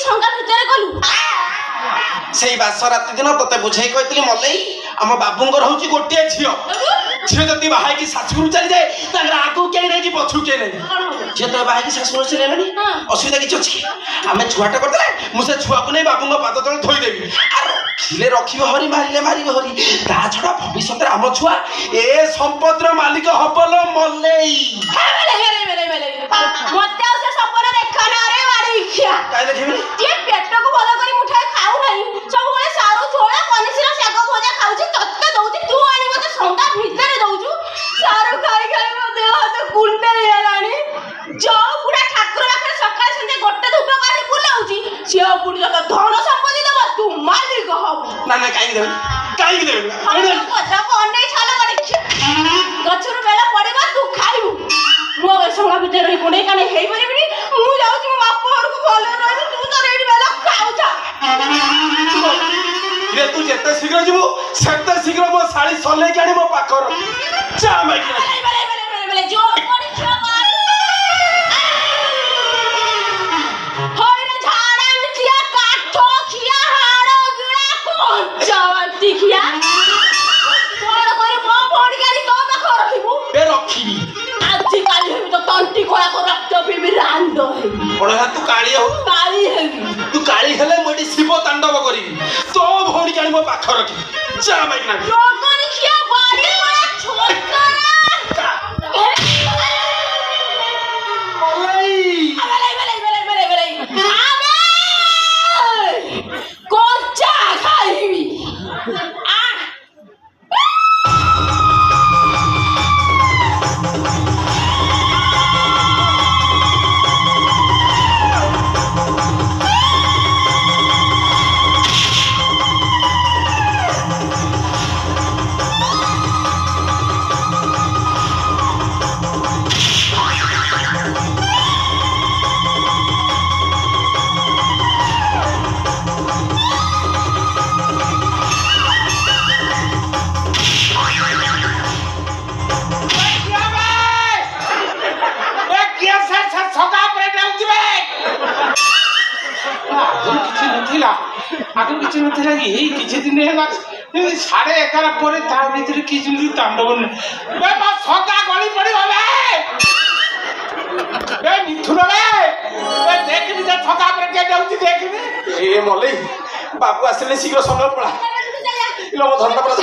संगा भितर गलु सेई बासराती दिन तते बुझाई कहतली मल्लई आम बाबूंगर होची गोटिए झियो झियो जति बाहाई की सासुरु चली जाए तांगर आगु के नै कि पछु के नै जे तो बाहाई की सासुरु चले लेनी असुविधा किछ अछि आमे छुआटा करतले मु से छुआ को नै बाबूंग पाद तळे धोई देबी खिले रखिबो हरि मारिले मारिबो हरि ता छडा भविष्यत रे आम छुआ ए संपत्र मालिक हबलो मल्लई मते से सपन देखा ना रे मारी खिया काई देखिबी जे पेट को भलो करी मुठाए खाऊ नाही सब बळे सारू छोळा पनिसिरा शाग भजा खाउची तत्ते दउची तू आनी मते संगा भितर दउचू सारू खाई खाई मो देह हाथ कुंडे हेलानी जो पुरा ठाकुर पाखरे सकाळ संजे गोटे धूप काढी बुलाउची सिया पुडी जक धन संपत्ति दबा तू मालिक हब ना ना काई देबी पछा कोने छाल काढी गछुर बेला पड़ेबा तू खाइबू मो संगा भितर रही कोने काने हेई परिबिनी मु जाउची मो बाप घर को बोले रही तू तो रेडी बेला खाउचा रे तू जेते शीघ्र जीवो सेते शीघ्र मो साड़ी सले के आनी मो पाखर जा माइक बेले जो पड़ी छमार होय रे झाड़ा मिठिया काठो खिया हाड़ो गिड़ा कोन जावती खिया कोन करे मो फोड़ गाड़ी तो पाखर रखिबू बे रखिबी आजि काली हेबी तो तंटी खोला को रक्त पीबी रांद हेबी पड़ा तू काली हो काली हेबी तू काली हेले मोडी शिव तांडव करिबी तो भौणी कानी मो पाखर रखी जा माइक ना जोगन खिया बाड़ी बड़ा छोटका बेले आबे कोचा खाइबी आ आगु किसी नथिला कि किछि दिन हेला 11:30 पर ता भीतर कि जुली तांडव बे बा सगा गली पड़ी होबे बे मिथुन बे देखि जे सगा पर के जाउची देखि ए मल्लई बाबू आसले शीघ्र संग पळा लो धरना पड़ा